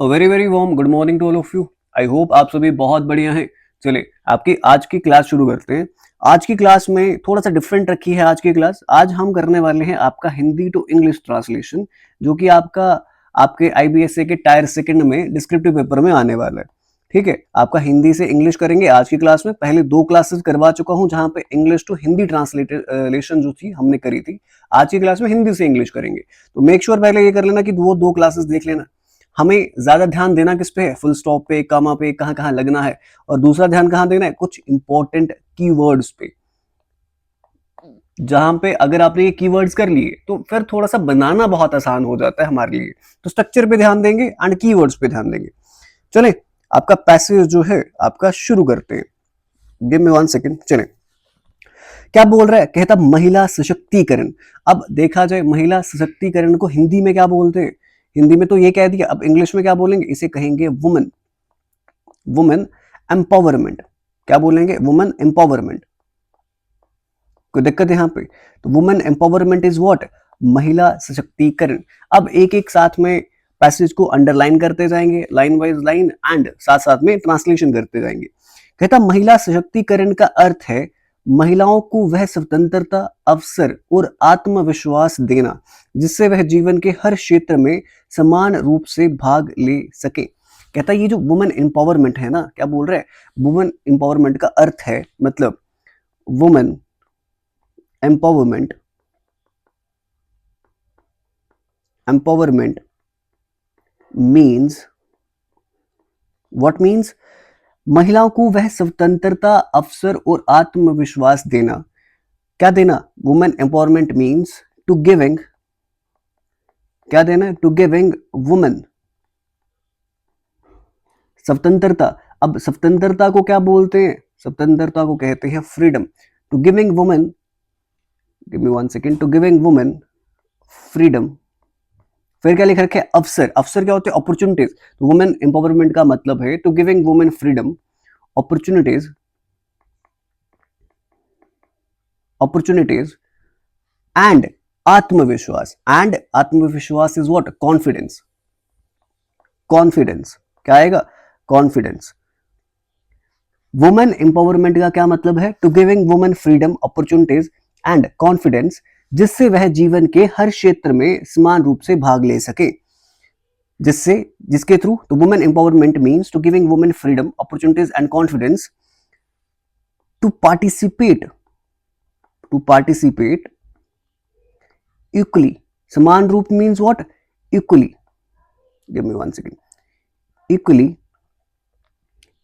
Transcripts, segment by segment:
Very very warm good morning to all of you. I hope आप सभी बहुत बढ़िया हैं। चलिए आपकी आज की क्लास शुरू करते हैं। आज की क्लास में थोड़ा सा डिफरेंट रखी है आज की क्लास। आज हम करने वाले हैं आपका हिंदी टू इंग्लिश ट्रांसलेशन, जो कि आपका आपके आईबीएसए के टायर सेकंड में डिस्क्रिप्टिव पेपर में आने वाला है। ठीक है, आपका हिंदी से इंग्लिश करेंगे आज की क्लास में। पहले 2 क्लासेस करवा चुका हूं जहां पे इंग्लिश टू हिंदी ट्रांसलेशन जो थी हमने करी थी। आज की क्लास में हिंदी से इंग्लिश करेंगे, तो मेक श्योर पहले ये कर लेना कि वो 2 क्लासेस देख लेना। हमें ज्यादा ध्यान देना किस पे है? फुल स्टॉप पे, कॉमा पे, कहां कहां लगना है। और दूसरा ध्यान कहां देना है? कुछ इंपॉर्टेंट कीवर्ड्स पे, जहां पे अगर आपने ये कीवर्ड्स कर लिए तो फिर थोड़ा सा बनाना बहुत आसान हो जाता है हमारे लिए। तो स्ट्रक्चर पे ध्यान देंगे एंड कीवर्ड्स पे ध्यान देंगे। चले आपका पैसेज जो है आपका शुरू करते हैं। Give me 1 second. चले, क्या बोल रहा है? कहता महिला सशक्तिकरण। अब देखा जाए महिला सशक्तिकरण को हिंदी में क्या बोलते हैं? हिंदी में तो ये कह दिया, अब इंग्लिश में क्या बोलेंगे? इसे कहेंगे वुमेन, वुमेन एम्पावरमेंट। क्या बोलेंगे? Women empowerment. कोई दिक्कत है यहाँ पे? तो वुमेन एम्पावरमेंट इज व्हाट? महिला सशक्तिकरण। अब एक एक साथ में पैसेज को अंडरलाइन करते जाएंगे, लाइन वाइज लाइन, एंड साथ साथ में ट्रांसलेशन करते जाएंगे। कहता महिला सशक्तिकरण का अर्थ है महिलाओं को वह स्वतंत्रता, अवसर और आत्मविश्वास देना जिससे वह जीवन के हर क्षेत्र में समान रूप से भाग ले सके। कहता ये जो वुमेन एम्पावरमेंट है ना, क्या बोल रहा है? वुमेन एम्पावरमेंट का अर्थ है, मतलब women empowerment, empowerment means what? Means महिलाओं को वह स्वतंत्रता, अवसर और आत्मविश्वास देना। क्या देना? Women empowerment means to giving, क्या देना? टू गिविंग वुमेन स्वतंत्रता। अब स्वतंत्रता को क्या बोलते हैं? स्वतंत्रता को कहते हैं freedom. To giving women, give me 1 second, to giving women freedom. फिर क्या लिख रखे? अवसर। अवसर क्या होते हैं? अपॉर्चुनिटीज। तो वुमेन एम्पावरमेंट का मतलब है to giving women freedom, opportunities, opportunities and आत्मविश्वास। एंड आत्मविश्वास इज व्हाट? कॉन्फिडेंस। कॉन्फिडेंस क्या आएगा? कॉन्फिडेंस। वुमेन एम्पावरमेंट का क्या मतलब है? To giving women freedom, opportunities and confidence जिससे वह जीवन के हर क्षेत्र में समान रूप से भाग ले सके। जिससे, जिसके थ्रू, तो women empowerment means to giving women freedom, opportunities and confidence to participate, to participate equally. समान रूप means what? Equally. Give me 1 second. Equally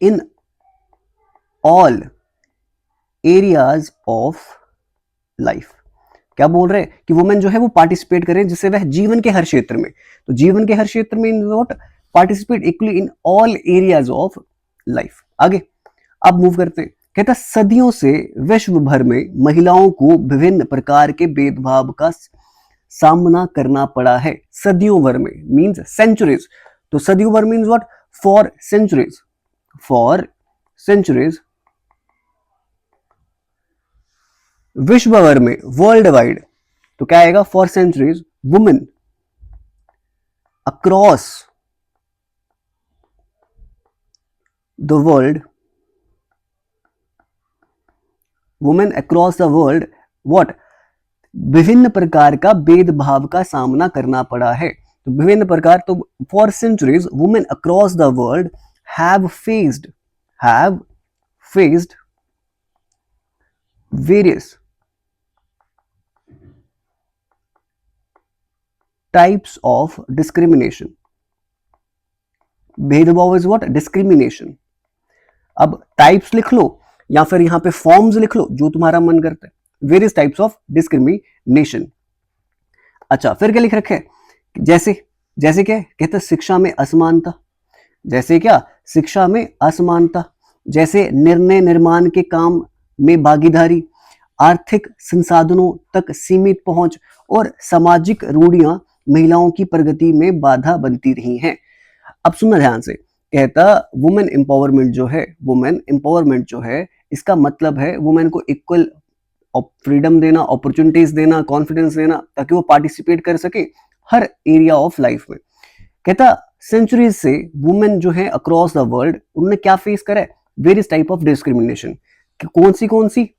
in all areas of life. क्या बोल रहे हैं? कि वुमेन जो है वो पार्टिसिपेट करें जिससे वह जीवन के हर क्षेत्र में, तो जीवन के हर क्षेत्र में in what? Participate equally in all areas of life. आगे अब मूव करते हैं। कहता सदियों से विश्व भर में महिलाओं को विभिन्न प्रकार के भेदभाव का सामना करना पड़ा है। सदियों भर में मींस सेंचुरीज। तो सदियों भर means what? For centuries, for centuries. विश्व भर में, वर्ल्ड वाइड, तो क्या आएगा? For centuries women across the world, women across the world what? विभिन्न प्रकार का भेदभाव का सामना करना पड़ा है। तो विभिन्न प्रकार, तो for centuries women across the world have faced, have faced various types of discrimination. भेदभाव इज व्हाट? डिस्क्रिमिनेशन। अब टाइप्स लिख लो या फिर यहां पे फॉर्म्स लिख लो, जो तुम्हारा मन करता है। Various types of discrimination. अच्छा, फिर क्या लिख रखे? जैसे, जैसे क्या? कहते शिक्षा में असमानता। जैसे क्या? शिक्षा में असमानता। जैसे निर्णय निर्माण के काम में भागीदारी, आर्थिक संसाधनों तक सीमित पहुंच और सामाजिक रूढ़ियां महिलाओं की प्रगति में बाधा बनती रही हैं। अब सुनना ध्यान से। कहता वुमेन एम्पावरमेंट जो है, वुमेन एम्पावरमेंट जो है, इसका मतलब है वुमेन को इक्वल फ्रीडम देना, अपॉर्चुनिटीज देना, कॉन्फिडेंस देना, ताकि वो पार्टिसिपेट कर सके हर एरिया ऑफ लाइफ में। कहता सेंचुरीज से वुमेन जो है अक्रॉस द वर्ल्ड, उन्होंने क्या फेस करा है? Various type of discrimination. कौन सी?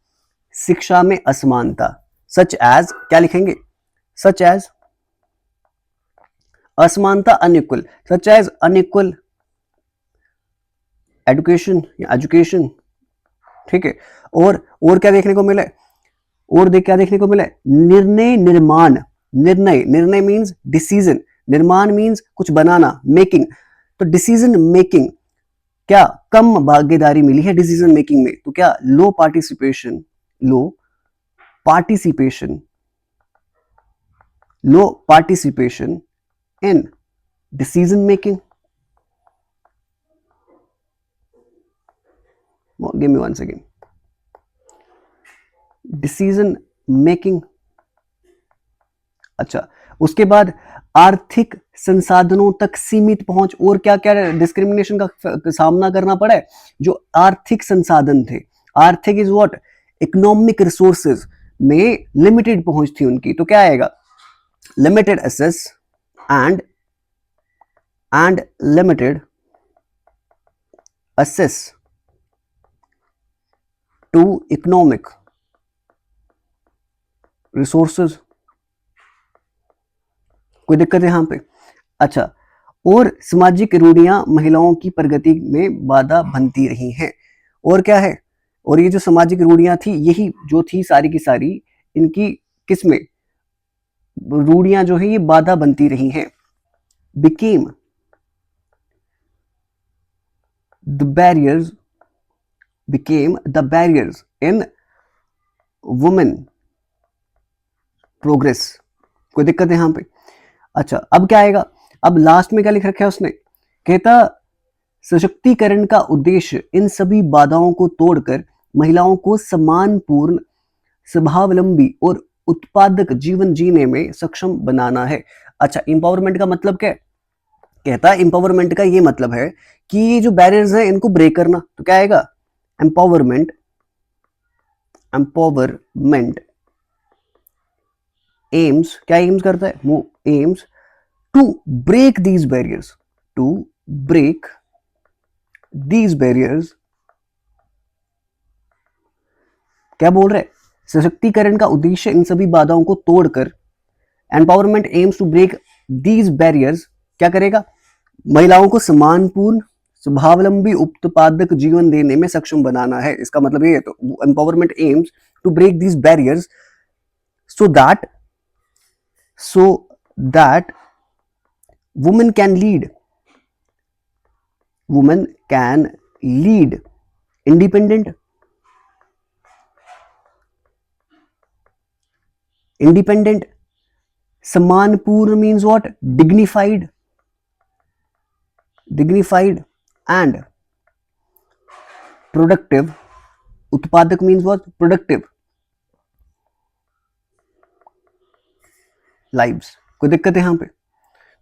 शिक्षा में असमानता, सच एज, क्या लिखेंगे? सच एज असमानता, unequal, such as unequal education या एजुकेशन, ठीक है। और क्या देखने को मिला है? क्या देखने को मिला है? निर्णय निर्माण, निर्णय मीन्स डिसीजन, निर्माण मीन्स कुछ बनाना, मेकिंग, तो डिसीजन मेकिंग, क्या कम भागीदारी मिली है डिसीजन मेकिंग में? तो क्या low participation, low participation in decision making. Give me one second. Decision making. अच्छा, उसके बाद आर्थिक संसाधनों तक सीमित पहुंच, और क्या क्या डिस्क्रिमिनेशन का सामना करना पड़ा है? जो आर्थिक संसाधन थे, आर्थिक इज व्हाट? इकोनॉमिक रिसोर्सेज में लिमिटेड पहुंच थी उनकी, तो क्या आएगा? Limited access and limited access to economic resources. कोई दिक्कत है यहां पे? अच्छा, और सामाजिक रूढ़ियां महिलाओं की प्रगति में बाधा बनती रही हैं। और क्या है? और ये जो सामाजिक रूढ़ियां थी, यही जो थी सारी की सारी, इनकी किसमें रूढ़ियां जो है ये बाधा बनती रही हैं। Became the barriers in women progress. कोई दिक्कत है यहां पे? अच्छा, अब क्या आएगा? अब लास्ट में क्या लिख रखा है उसने? कहता सशक्तिकरण का उद्देश्य इन सभी बाधाओं को तोड़कर महिलाओं को सम्मानपूर्ण, स्वावलंबी और उत्पादक जीवन जीने में सक्षम बनाना है। अच्छा, इंपावरमेंट का मतलब क्या है? कहता है इंपावरमेंट का ये मतलब है कि ये जो बैरियर्स हैं इनको ब्रेक करना। तो क्या आएगा? एम्पावरमेंट एम्स, क्या एम्स करता है? वो aims to break these barriers, क्या बोल रहे? सशक्तिकरण का उद्देश्य इन सभी बाधाओं को तोड़कर, empowerment aims to break these barriers, क्या करेगा? महिलाओं को सम्मानपूर्ण, स्वावलंबी, उत्पादक जीवन देने में सक्षम बनाना है। इसका मतलब ये है, तो empowerment aims to break these barriers so that women can lead independent, सम्मानपूर्ण means what? dignified and productive. उत्पादक means what? Productive lives. कोई दिक्कत है यहां पे?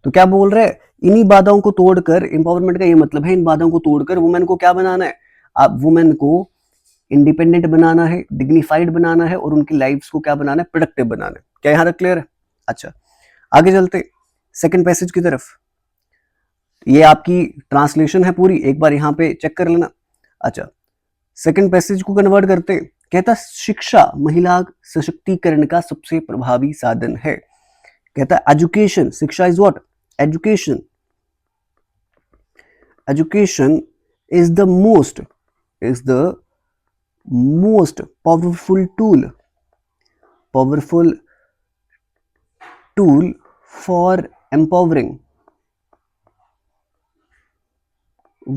तो क्या बोल रहे हैं? इन्हीं बाधाओं को तोड़कर, इंपावरमेंट का ये मतलब है इन बाधाओं को तोड़कर वुमेन को क्या बनाना है? आप वुमेन को इंडिपेंडेंट बनाना है, डिग्निफाइड बनाना है, और उनकी लाइफ्स को क्या बनाना है? प्रोडक्टिव बनाना है। क्या यहां तक क्लियर है? अच्छा, आगे चलते सेकंड पैसेज की तरफ। ये आपकी ट्रांसलेशन है पूरी, एक बार यहां पे चेक कर लेना। अच्छा, सेकंड पैसेज को कन्वर्ट करते, कहता शिक्षा महिला सशक्तिकरण का सबसे प्रभावी साधन है। कहता एजुकेशन, शिक्षा is what? Education is the most powerful tool for empowering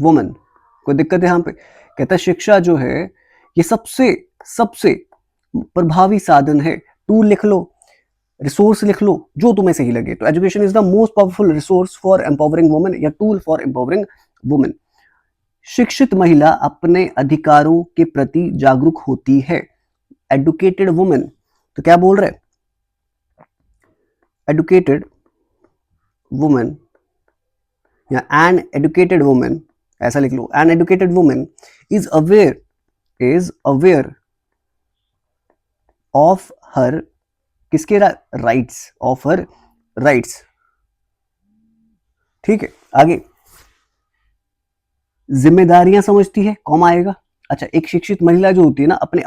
women। कोई दिक्कत है यहां पे? कहता है शिक्षा जो है ये सबसे प्रभावी साधन है। टूल लिख लो, रिसोर्स लिख लो, जो तुम्हें सही लगे। तो education is the most powerful resource for empowering women या टूल फॉर एम्पावरिंग वुमेन। शिक्षित महिला अपने अधिकारों के प्रति जागरूक होती है। एडुकेटेड वुमेन, तो क्या बोल रहे? एडुकेटेड वुमेन या एन एडुकेटेड वुमेन, ऐसा लिख लो। An educated women is aware of her, किसके राइट्स? ऑफ हर राइट्स, ठीक है, आगे जिम्मेदारियां समझती है, कॉमा आएगा। अच्छा, एक शिक्षित महिला जो होती है ना अपने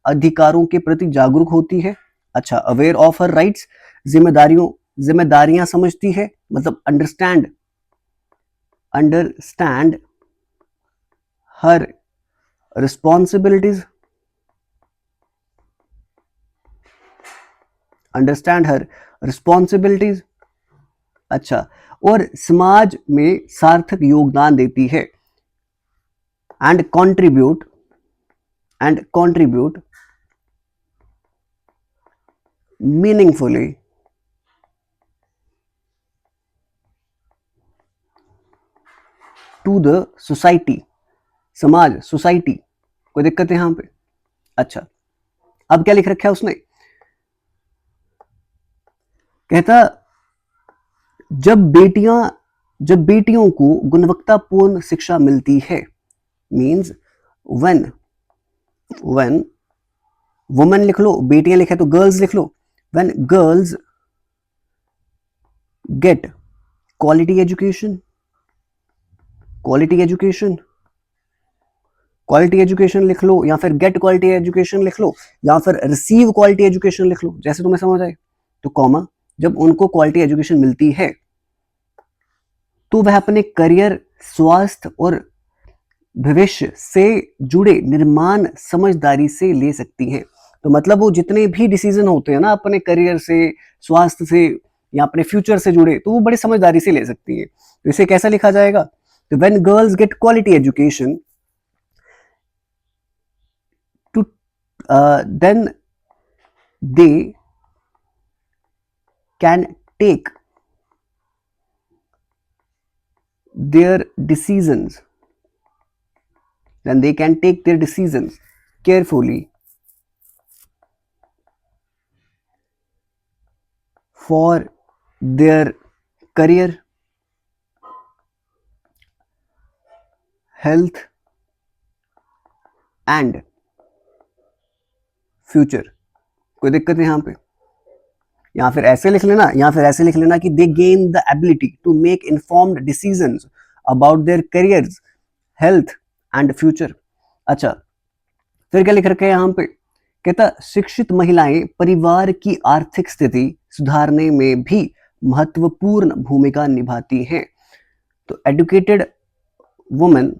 अधिकारों के प्रति जागरूक होती है। अच्छा, अवेयर ऑफ हर राइट्स, जिम्मेदारियां समझती है मतलब understand her responsibilities, understand her responsibilities. अच्छा, और समाज में सार्थक योगदान देती है and contribute meaningfully to the society, समाज, सोसाइटी। कोई दिक्कत है यहां पे? अच्छा, अब क्या लिख रखा है उसने, कहता जब बेटियों को गुणवत्तापूर्ण शिक्षा मिलती है, मीन्स व्हेन वुमेन लिख लो, बेटियां लिखे तो गर्ल्स लिख लो, when girls get quality education, लिख लो या फिर गेट क्वालिटी एजुकेशन लिख लो या फिर रिसीव क्वालिटी एजुकेशन लिख लो, जैसे तुम्हें समझ आए। तो कॉमा, जब उनको क्वालिटी एजुकेशन मिलती है तो वह अपने करियर, स्वास्थ्य और भविष्य से जुड़े निर्माण समझदारी से ले सकती हैं। तो मतलब वो जितने भी डिसीजन होते हैं ना अपने करियर से, स्वास्थ्य से या अपने फ्यूचर से जुड़े, तो वो बड़ी समझदारी से ले सकती है। तो इसे कैसा लिखा जाएगा? तो when girls get quality education to then they can take their decisions carefully for their career, health and future। कोई दिक्कत है यहां पे? या फिर ऐसे लिख लेना कि they gain the ability to make informed decisions about their careers, health and future. अच्छा, फिर क्या लिख रखा है यहां पे? कहता शिक्षित महिलाएं परिवार की आर्थिक स्थिति सुधारने में भी महत्वपूर्ण भूमिका निभाती हैं। तो एडुकेटेड वुमन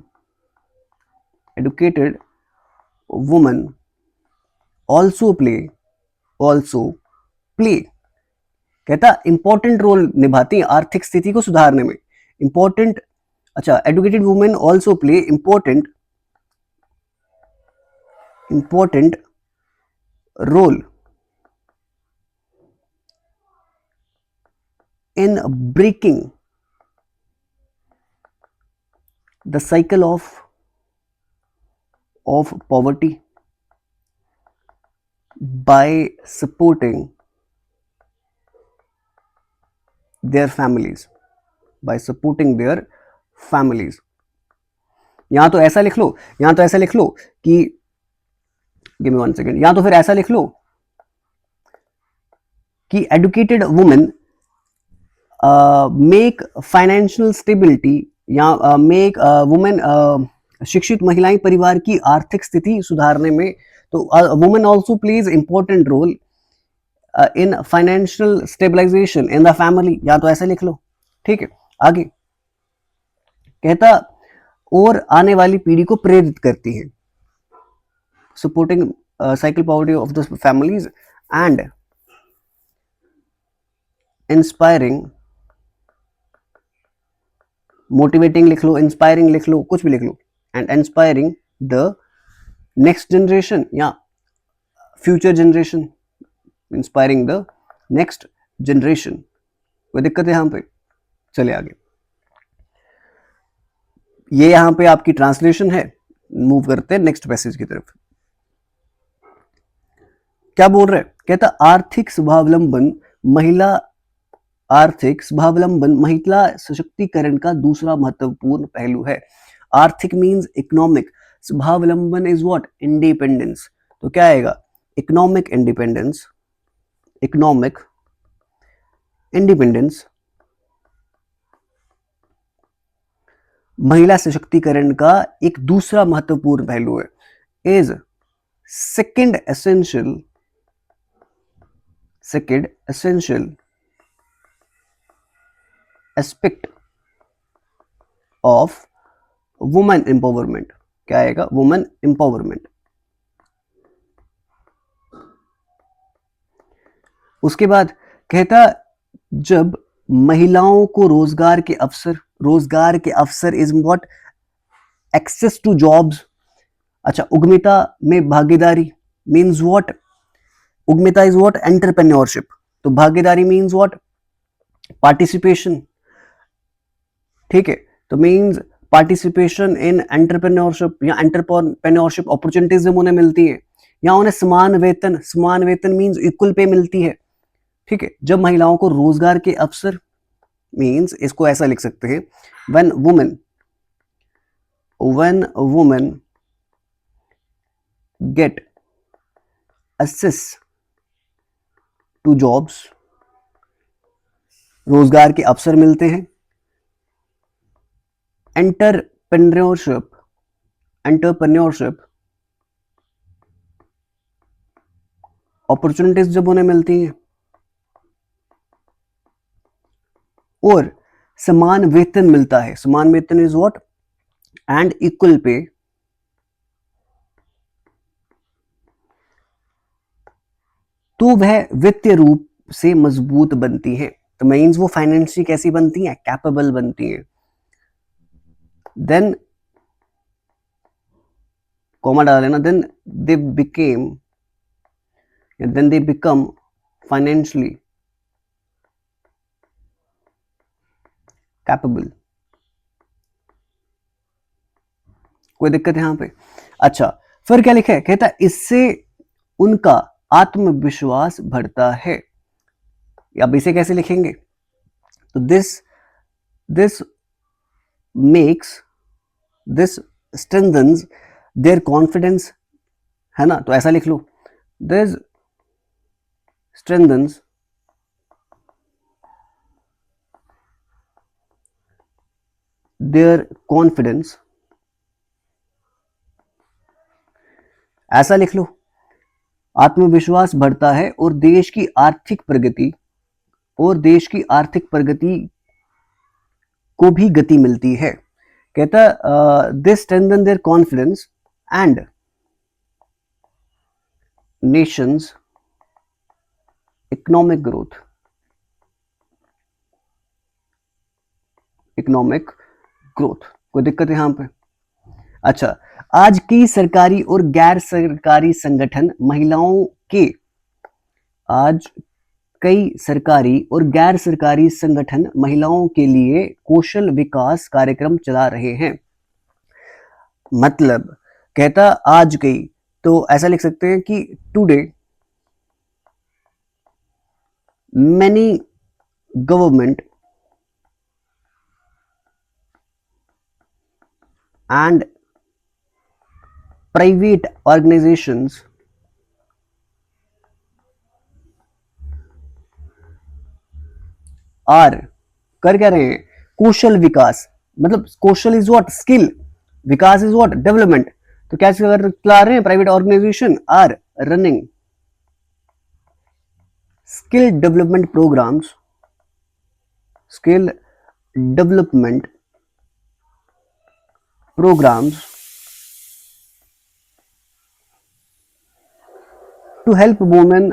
ऑल्सो प्ले, कहता इंपॉर्टेंट रोल निभाती है आर्थिक स्थिति को सुधारने में। इंपॉर्टेंट, अच्छा, educated women also play important role in breaking the cycle of poverty by supporting their families, यहां तो ऐसा लिख लो कि गिव मी 1 सेकेंड, यहां तो फिर ऐसा लिख लो कि educated women make financial stability या मेक वुमेन, शिक्षित महिलाएं परिवार की आर्थिक स्थिति सुधारने में, तो women also plays important role in financial stabilization in the family, या तो ऐसा लिख लो। ठीक है, आगे कहता और आने वाली पीढ़ी को प्रेरित करती है, supporting cycle poverty of the families and inspiring, motivating लिख लो, इंस्पायरिंग लिख लो, कुछ भी लिख लो, and inspiring the next generation या future generation, inspiring the next generation. कोई दिक्कत है यहां पे? चले आगे, ये यहां पे आपकी ट्रांसलेशन है। मूव करते हैं नेक्स्ट पैसेज की तरफ। क्या बोल रहे? कहता आर्थिक स्वावलंबन महिला सशक्तिकरण का दूसरा महत्वपूर्ण पहलू है। आर्थिक मीन्स इकोनॉमिक, स्वावलंबन इज व्हाट? इंडिपेंडेंस। तो क्या आएगा? इकोनॉमिक इंडिपेंडेंस महिला सशक्तिकरण का एक दूसरा महत्वपूर्ण पहलू है, is second essential aspect of women empowerment. क्या आएगा? Women empowerment. उसके बाद कहता जब महिलाओं को रोजगार के अवसर is what? Access to jobs. अच्छा, उद्यमिता में भागीदारी मीन्स व्हाट? उद्यमिता इज व्हाट? एंटरप्रेन्योरशिप। तो भागीदारी मीन्स व्हाट? पार्टिसिपेशन। ठीक है, तो मीन्स पार्टिसिपेशन इन एंटरप्रेन्योरशिप या एंटरप्रेन्योरशिप अपॉर्चुनिटीज जब उन्हें मिलती है, या उन्हें समान वेतन मीन्स इक्वल पे मिलती है। ठीक है, जब महिलाओं को रोजगार के अवसर मीन्स इसको ऐसा लिख सकते हैं, when women get access to jobs, रोजगार के अवसर मिलते हैं। एंटरप्रेन्योरशिप अपॉर्चुनिटीज जब उन्हें मिलती हैं, और समान वेतन मिलता है। समान वेतन is what? And equal pay. तो वह वित्तीय रूप से मजबूत बनती है। तो मीन्स वो फाइनेंशियली कैसी बनती है? कैपेबल बनती है। देन कॉमा डाल लेना, then they become financially capable. कोई दिक्कत है यहां पे? अच्छा, फिर क्या लिखा है? कहता है इससे उनका आत्मविश्वास बढ़ता है। अब इसे कैसे लिखेंगे? तो दिस स्ट्रेंथन्स देयर कॉन्फिडेंस, है ना? तो ऐसा लिख लो, दिस स्ट्रेंथन्स देयर कॉन्फिडेंस। ऐसा लिख लो, आत्मविश्वास बढ़ता है और देश की आर्थिक प्रगति को भी गति मिलती है। कहता this strengthen there confidence and Nations economic growth. कोई दिक्कत है यहां पे? अच्छा, आज कई सरकारी और गैर सरकारी संगठन महिलाओं के लिए कौशल विकास कार्यक्रम चला रहे हैं। मतलब कहता आज कई, तो ऐसा लिख सकते हैं कि today many government and private organizations are कर क्या रहे हैं? कौशल विकास। मतलब कौशल इज व्हाट? स्किल। विकास इज व्हाट? डेवलपमेंट। तो क्या चला रहे हैं? Private organization are running skill development programs to help women,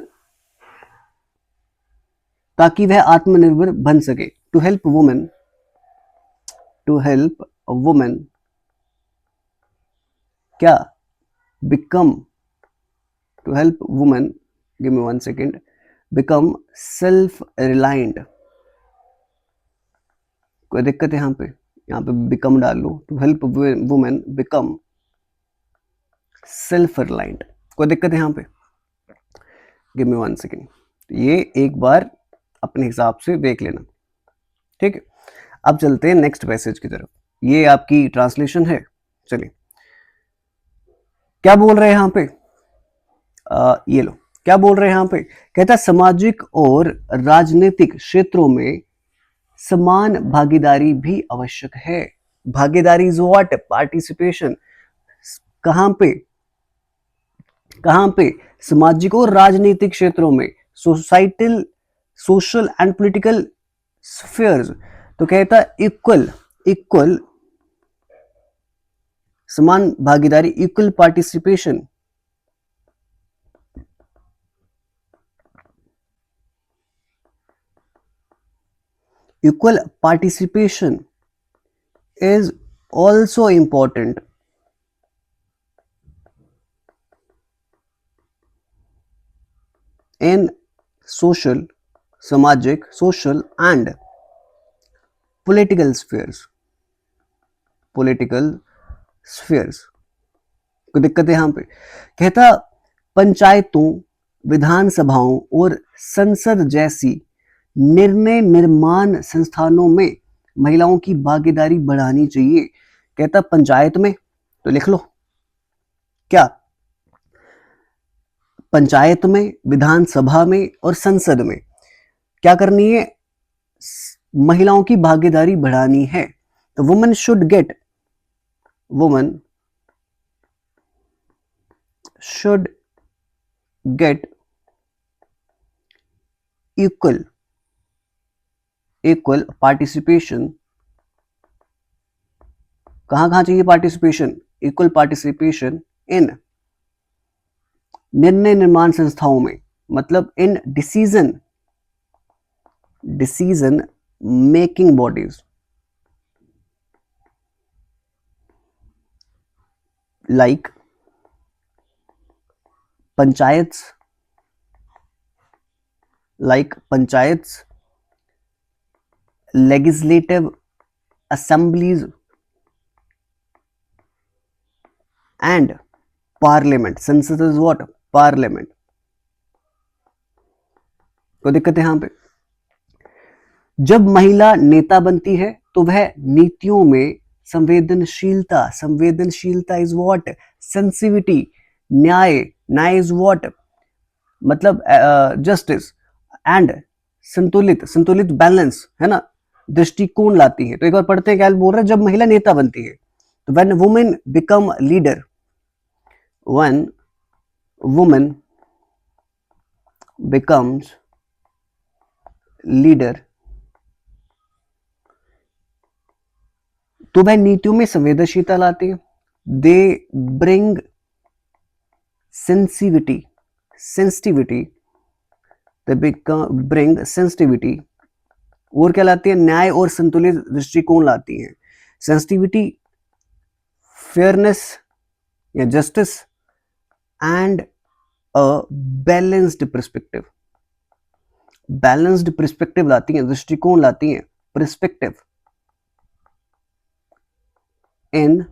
ताकि वह आत्मनिर्भर बन सके। टू हेल्प वुमेन क्या? Become give me 1 second, become self reliant. कोई दिक्कत है यहां पे? यहां पे बिकम डाल लो, to help women become self reliant. कोई दिक्कत है यहां पे? Give me 1 second. ये एक बार अपने हिसाब से देख लेना, ठीक है? अब चलते हैं नेक्स्ट पैसेज की तरफ। ये आपकी ट्रांसलेशन है। चलिए, क्या बोल रहे हैं यहां पे? ये लो, क्या बोल रहे हैं यहां पे? कहता सामाजिक और राजनीतिक क्षेत्रों में समान भागीदारी भी आवश्यक है। भागीदारी इज व्हाट? पार्टिसिपेशन। कहां पे? कहां पे? सामाजिक और राजनीतिक क्षेत्रों में, societal, social and political spheres. तो कहता है इक्वल, इक्वल, समान भागीदारी, equal participation, equal participation is also important in social, सामाजिक, social and political spheres, political spheres। कोई दिक्कत है यहां पे? कहता पंचायतों, विधानसभाओं और संसद जैसी निर्णय निर्माण संस्थानों में महिलाओं की भागीदारी बढ़ानी चाहिए। कहता पंचायत में, तो लिख लो क्या? पंचायत में, विधानसभा में और संसद में क्या करनी है? महिलाओं की भागीदारी बढ़ानी है। तो women should get, women should get equal, equal participation. कहां कहां चाहिए पार्टिसिपेशन? इक्वल पार्टिसिपेशन इन निर्णय निर्माण संस्थाओं में, मतलब in decision, decision making bodies like panchayat, like panchayats, legislative assemblies and parliament। संसद is what? Parliament। कोई दिक्कत है यहां पे? जब महिला नेता बनती है तो वह नीतियों में संवेदनशीलता, संवेदनशीलता इज व्हाट? सेंसिटिविटी। न्याय, न्याय इज व्हाट? मतलब जस्टिस एंड संतुलित, संतुलित बैलेंस है ना, दृष्टिकोण लाती है। तो एक बार पढ़ते हैं क्या बोल रहा है? जब महिला नेता बनती है तो when women become leader, when women becomes leader, तो वह नीतियों में संवेदनशीलता लाती है। They bring sensitivity, sensitivity, they bring sensitivity. और क्या लाती है? न्याय और संतुलित दृष्टिकोण लाती है। सेंसिटिविटी, फेयरनेस या justice and a balanced perspective, balanced perspective लाती है, दृष्टिकोण लाती है, पर्सपेक्टिव इन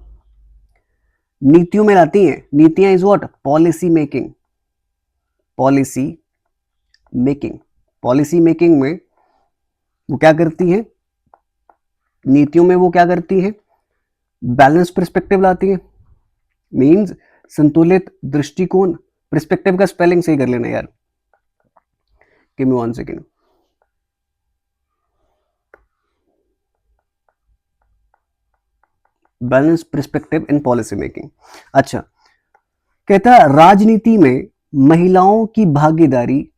नीतियों में लाती हैं। नीतियां is what? Policy making, policy making. Policy making में वो क्या करती हैं? नीतियों में वो क्या करती हैं? बैलेंस पर्सपेक्टिव लाती है, मींस संतुलित दृष्टिकोण। पर्सपेक्टिव का स्पेलिंग सही कर लेना यार, give me 1 second. Balance perspective in policy making. अच्छा, कहता है राजनीति में महिलाओं की भागीदारी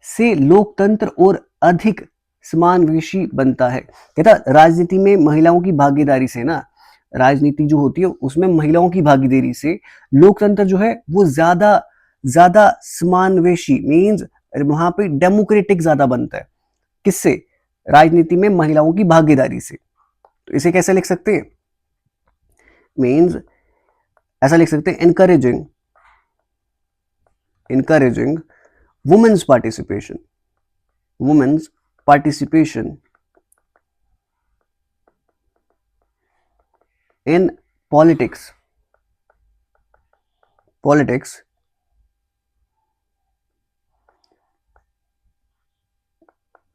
से लोकतंत्र और अधिक समावेशी बनता है। कहता राजनीति में महिलाओं की भागीदारी से ना, राजनीति जो होती है उसमें महिलाओं की भागीदारी से लोकतंत्र जो है वो ज्यादा ज्यादा समावेशी, मींस वहां पे डेमोक्रेटिक ज्यादा बनता है। किससे? राजनीति में महिलाओं की भागीदारी से। तो इसे कैसे लिख सकते हैं? मींस ऐसा लिख सकते हैं, encouraging, encouraging women's participation, women's participation in politics, politics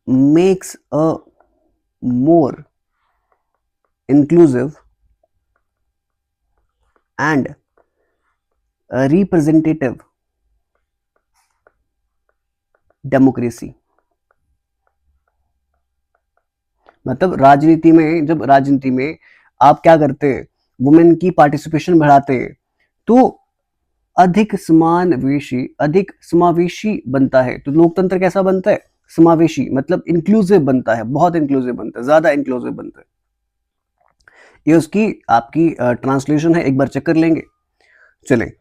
makes a more inclusive and representative democracy। मतलब राजनीति में, जब राजनीति में आप क्या करते हैं, वुमेन की पार्टिसिपेशन बढ़ाते हैं, तो अधिक समावेशी बनता है। तो लोकतंत्र कैसा बनता है, समावेशी, मतलब इंक्लूसिव बनता है, बहुत इंक्लूसिव बनता है, ज्यादा इंक्लूसिव बनता है। ये उसकी आपकी ट्रांसलेशन है, एक बार चेक कर लेंगे। चले,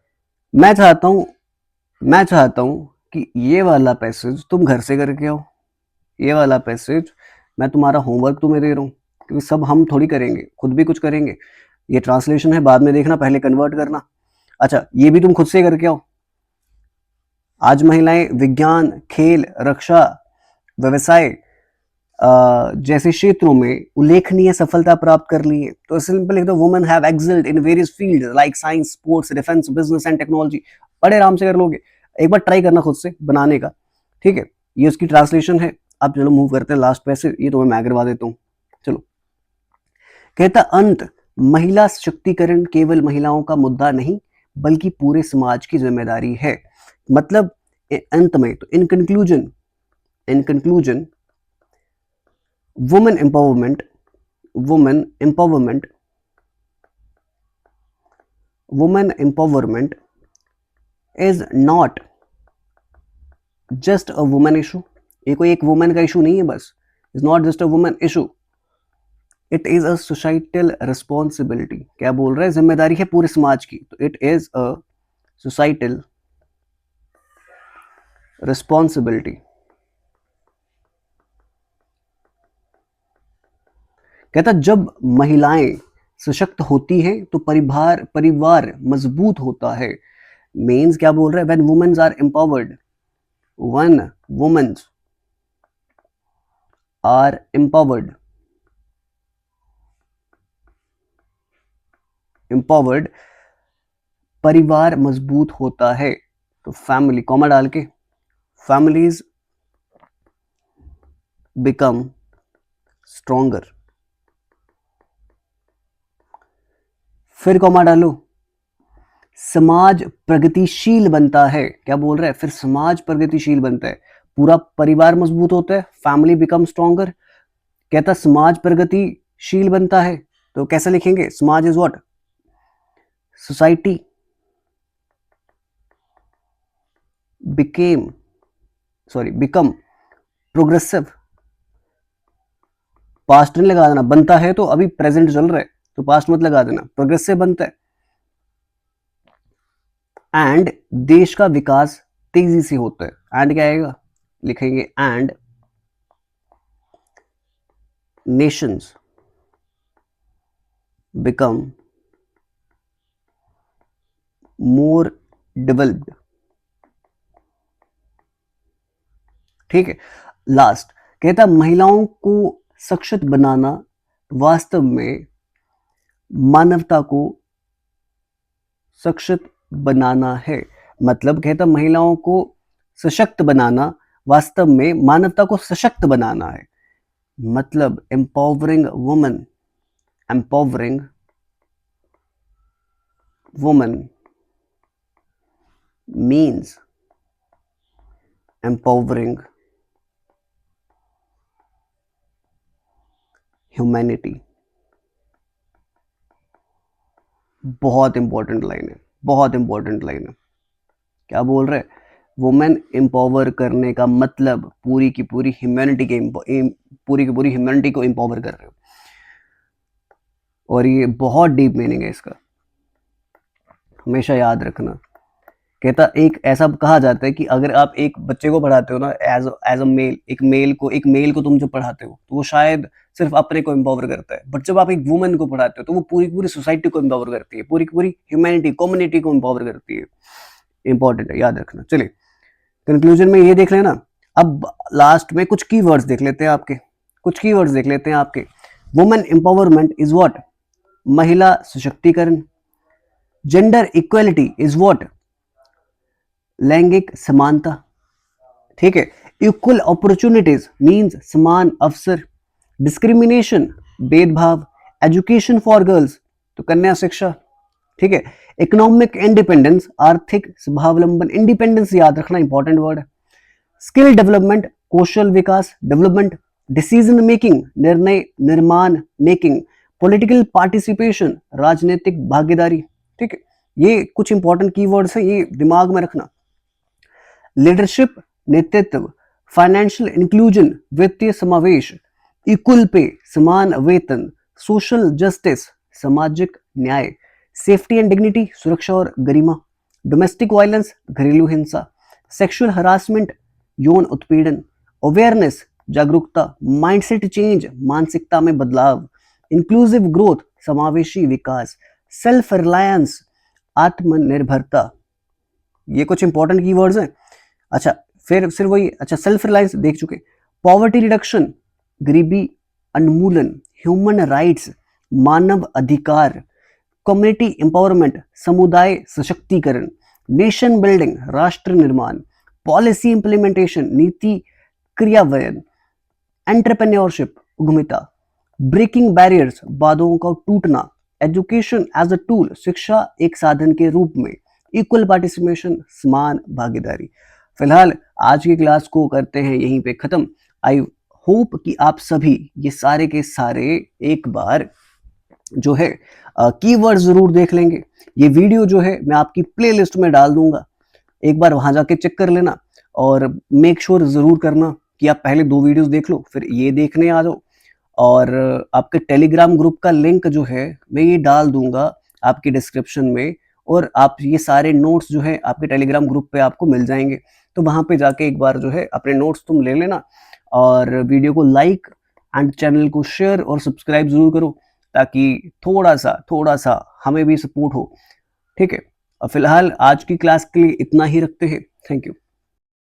मैं चाहता हूं कि ये वाला पैसेज तुम घर से करके आओ। ये वाला पैसेज मैं तुम्हारा होमवर्क तुम्हें दे रहा हूं, क्योंकि सब हम थोड़ी करेंगे, खुद भी कुछ करेंगे। ये ट्रांसलेशन है, बाद में देखना, पहले कन्वर्ट करना। अच्छा, ये भी तुम खुद से करके आओ। आज महिलाएं विज्ञान, खेल, रक्षा, व्यवसाय जैसे क्षेत्रों में उल्लेखनीय सफलता प्राप्त कर ली है। तो सिंपल लिख दो, women have excelled in various fields like science, sports, defence, business and technology. बड़े आराम से कर लोगे, एक बार ट्राई करना खुद से बनाने का, ठीक है। ये उसकी ट्रांसलेशन है। अब चलो मूव करते हैं लास्ट पैसेज, ये तुम्हें मैं करवा देता हूँ। चलो, कहता अंत, महिला सशक्तिकरण केवल महिलाओं का मुद्दा नहीं बल्कि पूरे समाज की जिम्मेदारी है। मतलब अंत में, तो in conclusion women empowerment is not just a woman issue। ये कोई एक वुमेन का इशू नहीं है बस, is not just a women issue, it is a societal responsibility. क्या बोल रहा है, जिम्मेदारी है पूरे समाज की। तो it is a societal responsibility. कहता जब महिलाएं सशक्त होती हैं तो परिवार मजबूत होता है। मीन्स क्या बोल रहा है, when womens are empowered, when women are empowered, परिवार मजबूत होता है। तो फैमिली, कॉमा डाल के, फैमिलीज बिकम स्ट्रोंगर। फिर कॉमा डालो, समाज प्रगतिशील बनता है। क्या बोल रहा है, फिर समाज प्रगतिशील बनता है, पूरा परिवार मजबूत होता है, फैमिली बिकम स्ट्रोंगर। कहता समाज प्रगतिशील बनता है, तो कैसे लिखेंगे, समाज is what, society become progressive. Past नहीं लगा देना, बनता है तो अभी प्रेजेंट चल रहा है तो पास्ट मत लगा देना, प्रोग्रेसिव बनता है। एंड देश का विकास तेजी से होता है। एंड क्या आएगा, लिखेंगे and Nations become more developed. ठीक है। लास्ट कहता महिलाओं को सशक्त बनाना वास्तव में मानवता को सशक्त बनाना है। मतलब कहता महिलाओं को सशक्त बनाना वास्तव में मानवता को सशक्त बनाना है। मतलब empowering woman means empowering humanity. बहुत इंपॉर्टेंट लाइन है, बहुत इंपॉर्टेंट लाइन है। क्या बोल रहे, वुमेन एम्पावर करने का मतलब पूरी की पूरी ह्यूमैनिटी को एम्पावर कर रहे हो। और ये बहुत डीप मीनिंग है इसका, हमेशा याद रखना। कहता एक ऐसा कहा जाता है कि अगर आप एक बच्चे को पढ़ाते हो ना, एज अ मेल, एक मेल को तुम जब पढ़ाते हो तो वो शायद सिर्फ अपने को एम्पावर करता है, बट जब आप एक वुमन को पढ़ाते हो तो वो पूरी पूरी सोसाइटी को एम्पावर करती है, पूरी पूरी ह्यूमैनिटी कम्युनिटी को एम्पावर करती है। इंपॉर्टेंट है, याद रखना। चलिए कंक्लूजन में ये देख लेना। अब लास्ट में कुछ कीवर्ड्स देख लेते हैं आपके। वुमेन एम्पावरमेंट इज व्हाट, महिला सशक्तिकरण। जेंडर इक्वलिटी इज व्हाट, लैंगिक समानता। ठीक है। इक्वल अपॉर्चुनिटीज मींस समान अवसर। डिस्क्रिमिनेशन भेदभाव। एजुकेशन फॉर गर्ल्स तो कन्या शिक्षा। ठीक है। इकोनॉमिक इंडिपेंडेंस आर्थिक स्वावलंबन। इंडिपेंडेंस याद रखना, इंपॉर्टेंट वर्ड है। स्किल डेवलपमेंट कौशल विकास डेवलपमेंट। डिसीजन मेकिंग निर्णय निर्माण मेकिंग पॉलिटिकल पार्टिसिपेशन, राजनीतिक भागीदारी, ठीक है, ये कुछ इंपॉर्टेंट कीवर्ड्स हैं, ये दिमाग में रखना। लीडरशिप, नेतृत्व, फाइनेंशियल इंक्लूजन, वित्तीय समावेश, इक्वल पे, समान वेतन, सोशल जस्टिस, सामाजिक न्याय, सेफ्टी एंड डिग्निटी, सुरक्षा और गरिमा, डोमेस्टिक वायलेंस, घरेलू हिंसा, सेक्सुअल हरासमेंट, यौन उत्पीड़न, अवेयरनेस, जागरूकता, माइंडसेट चेंज, मानसिकता में बदलाव, इंक्लूसिव ग्रोथ, समावेशी विकास, सेल्फ रिलायंस, आत्मनिर्भरता। ये कुछ इंपॉर्टेंट कीवर्ड्स हैं। अच्छा, फिर वही, अच्छा, सेल्फ रिलायंस देख चुके। पॉवर्टी रिडक्शन, गरीबी उन्मूलन, ह्यूमन राइट्स, मानव अधिकार, कम्युनिटी एम्पावरमेंट, समुदाय सशक्तिकरण, नेशन बिल्डिंग, राष्ट्र निर्माण, पॉलिसी इंप्लीमेंटेशन, नीति क्रियान्वयन, एंटरप्रेन्योरशिप, उद्यमिता, ब्रेकिंग बैरियर्स, बाधाओं का टूटना, एजुकेशन एज अ टूल, शिक्षा एक साधन के रूप में, इक्वल पार्टिसिपेशन, समान भागीदारी। फिलहाल आज की क्लास को करते हैं यहीं पे खत्म। आई होप कि आप सभी ये सारे के सारे एक बार जो है कीवर्ड जरूर देख लेंगे। ये वीडियो जो है मैं आपकी प्लेलिस्ट में डाल दूंगा, एक बार वहां जाके चेक कर लेना और मेक श्योर जरूर करना कि आप पहले 2 वीडियोस देख लो, फिर ये देखने आ जाओ। और आपके टेलीग्राम ग्रुप का लिंक जो है मैं ये डाल दूंगा आपकी डिस्क्रिप्शन में, और आप ये सारे नोट्स जो है आपके टेलीग्राम ग्रुप पे आपको मिल जाएंगे। तो वहां पे जाके एक बार जो है अपने नोट्स तुम ले लेना, और वीडियो को लाइक एंड चैनल को शेयर और सब्सक्राइब जरूर करो, ताकि थोड़ा सा हमें भी सपोर्ट हो। ठीक है, और फिलहाल आज की क्लास के लिए इतना ही रखते हैं। Thank you.